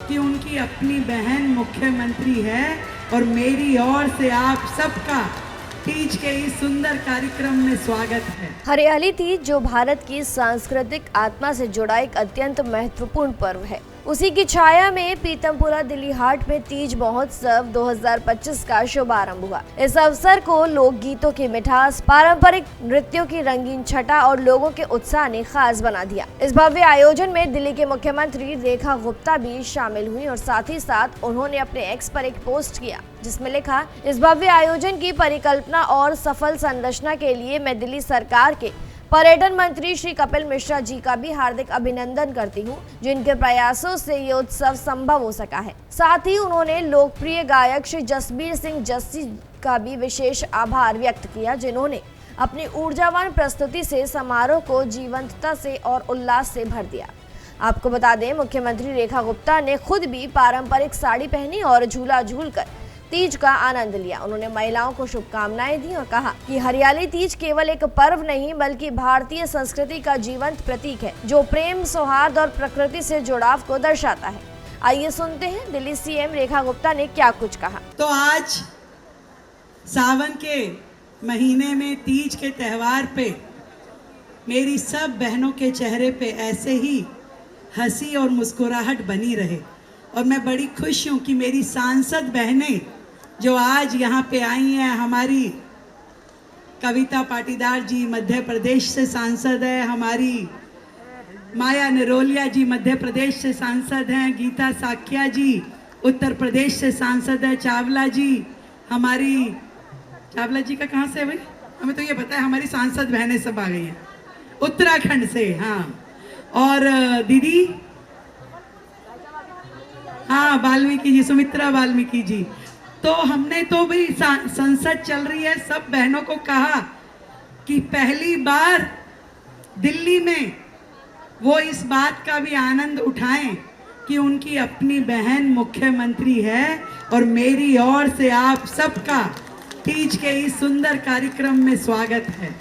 कि उनकी अपनी बहन मुख्यमंत्री है और मेरी ओर से आप सबका तीज के इस सुंदर कार्यक्रम में स्वागत है। हरियाली तीज जो भारत की सांस्कृतिक आत्मा से जुड़ा एक अत्यंत महत्वपूर्ण पर्व है, उसी की छाया में पीतमपुरा दिल्ली हाट में तीज महोत्सव 2025 का शुभारंभ हुआ। इस अवसर को लोक गीतों की मिठास, पारंपरिक नृत्यों की रंगीन छटा और लोगों के उत्साह ने खास बना दिया। इस भव्य आयोजन में दिल्ली के मुख्यमंत्री रेखा गुप्ता भी शामिल हुई और साथ ही साथ उन्होंने अपने एक्स पर एक पोस्ट किया जिसमें लिखा, इस भव्य आयोजन की परिकल्पना और सफल संरचना के लिए मैं दिल्ली सरकार के पर्यटन मंत्री श्री कपिल मिश्रा जी का भी हार्दिक अभिनंदन करती हूँ, जिनके प्रयासों से ये उत्सव संभव हो सका है। साथ ही उन्होंने लोकप्रिय गायक श्री जसबीर सिंह जस्सी का भी विशेष आभार व्यक्त किया, जिन्होंने अपनी ऊर्जावान प्रस्तुति से समारोह को जीवंतता से और उल्लास से भर दिया। आपको बता दें, मुख्यमंत्री रेखा गुप्ता ने खुद भी पारंपरिक साड़ी पहनी और झूला झूलकर तीज का आनंद लिया। उन्होंने महिलाओं को शुभकामनाएं दी और कहा कि हरियाली तीज केवल एक पर्व नहीं बल्कि भारतीय संस्कृति का जीवंत प्रतीक है, जो प्रेम, सौहार्द और प्रकृति से जुड़ाव को दर्शाता है। आइए सुनते हैं दिल्ली सीएम रेखा गुप्ता ने क्या कुछ कहा। तो आज सावन के महीने में तीज के त्यौहार पे मेरी सब बहनों के चेहरे पे ऐसे ही हंसी और मुस्कुराहट बनी रहे और मैं बड़ी खुश हूँ कि मेरी सांसद बहनें जो आज यहाँ पे आई हैं, हमारी कविता पाटीदार जी मध्य प्रदेश से सांसद है, हमारी माया निरोलिया जी मध्य प्रदेश से सांसद हैं, गीता साख्या जी उत्तर प्रदेश से सांसद है, चावला जी का कहाँ से है भाई, हमें तो ये पता है हमारी सांसद बहनें सब आ गई हैं उत्तराखंड से, हाँ, और दीदी हाँ वाल्मीकि जी, सुमित्रा वाल्मीकि जी। तो हमने तो भाई संसद चल रही है, सब बहनों को कहा कि पहली बार दिल्ली में वो इस बात का भी आनंद उठाएं कि उनकी अपनी बहन मुख्यमंत्री है और मेरी ओर से आप सबका तीज के इस सुंदर कार्यक्रम में स्वागत है।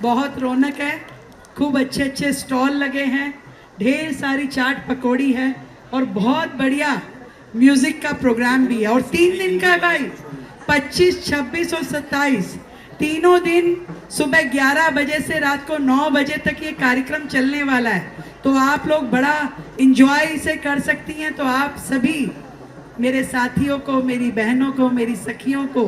बहुत रौनक है, खूब अच्छे अच्छे स्टॉल लगे हैं, ढेर सारी चाट पकौड़ी है और बहुत बढ़िया म्यूजिक का प्रोग्राम भी है और 3 दिन का है भाई, 25, 26 और 27 तीनों दिन सुबह 11 बजे से रात को 9 बजे तक ये कार्यक्रम चलने वाला है। तो आप लोग बड़ा एंजॉय इसे कर सकती हैं। तो आप सभी मेरे साथियों को, मेरी बहनों को, मेरी सखियों को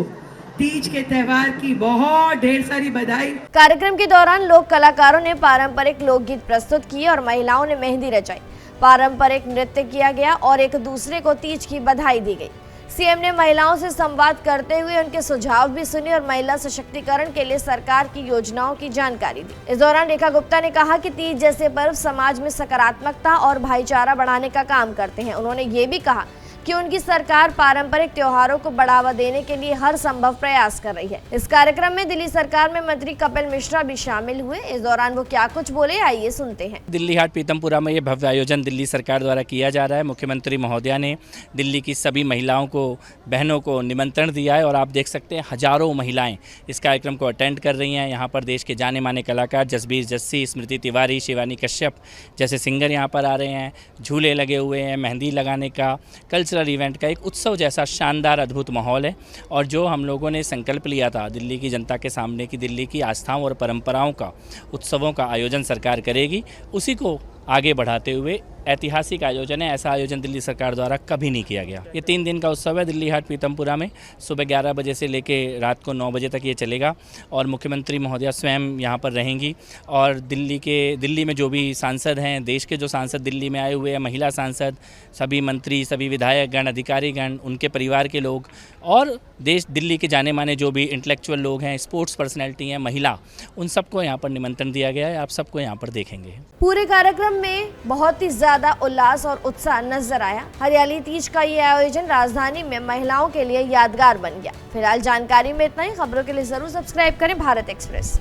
तीज के त्यौहार की बहुत ढेर सारी बधाई। कार्यक्रम के दौरान लोक कलाकारों ने पारंपरिक लोकगीत प्रस्तुत किए और महिलाओं ने मेहंदी रचाई, पारंपरिक नृत्य किया गया और एक दूसरे को तीज की बधाई दी गई। सीएम ने महिलाओं से संवाद करते हुए उनके सुझाव भी सुने और महिला सशक्तिकरण के लिए सरकार की योजनाओं की जानकारी दी। इस दौरान रेखा गुप्ता ने कहा कि तीज जैसे पर्व समाज में सकारात्मकता और भाईचारा बढ़ाने का काम करते हैं। उन्होंने ये भी कहा कि उनकी सरकार पारंपरिक त्योहारों को बढ़ावा देने के लिए हर संभव प्रयास कर रही है। इस कार्यक्रम में दिल्ली सरकार में मंत्री कपिल मिश्रा भी शामिल हुए। इस दौरान वो क्या कुछ बोले, आइए सुनते हैं। दिल्ली हाट पीतमपुरा में ये भव्य आयोजन दिल्ली सरकार द्वारा किया जा रहा है। मुख्यमंत्री महोदया ने दिल्ली की सभी महिलाओं को, बहनों को निमंत्रण दिया है और आप देख सकते हैं हजारों महिलाएं इस कार्यक्रम को अटेंड कर रही हैं। यहाँ पर देश के जाने माने कलाकार जसबीर जस्सी, स्मृति तिवारी, शिवानी कश्यप जैसे सिंगर यहाँ पर आ रहे हैं। झूले लगे हुए हैं, मेहंदी लगाने का, कल्चरल इवेंट का एक उत्सव जैसा शानदार अद्भुत माहौल है। और जो हम लोगों ने संकल्प लिया था दिल्ली की जनता के सामने कि दिल्ली की आस्थाओं और परंपराओं का, उत्सवों का आयोजन सरकार करेगी, उसी को आगे बढ़ाते हुए ऐतिहासिक आयोजन है। ऐसा आयोजन दिल्ली सरकार द्वारा कभी नहीं किया गया। ये 3 दिन का उत्सव है दिल्ली हाट पीतमपुरा में। सुबह 11 बजे से लेके रात को 9 बजे तक ये चलेगा और मुख्यमंत्री महोदया स्वयं यहाँ पर रहेंगी और दिल्ली में जो भी सांसद हैं, देश के जो सांसद दिल्ली में आए हुए हैं, महिला सांसद, सभी मंत्री, सभी विधायकगण, अधिकारीगण, उनके परिवार के लोग और दिल्ली के जाने माने जो भी इंटेलेक्चुअल लोग हैं, स्पोर्ट्स पर्सनैलिटी हैं, महिला, उन सबको यहाँ पर निमंत्रण दिया गया है। आप सबको यहाँ पर देखेंगे। पूरे कार्यक्रम में बहुत ही ज्यादा उल्लास और उत्साह नजर आया। हरियाली तीज का ये आयोजन राजधानी में महिलाओं के लिए यादगार बन गया। फिलहाल जानकारी में इतना ही। खबरों के लिए जरूर सब्सक्राइब करें भारत एक्सप्रेस।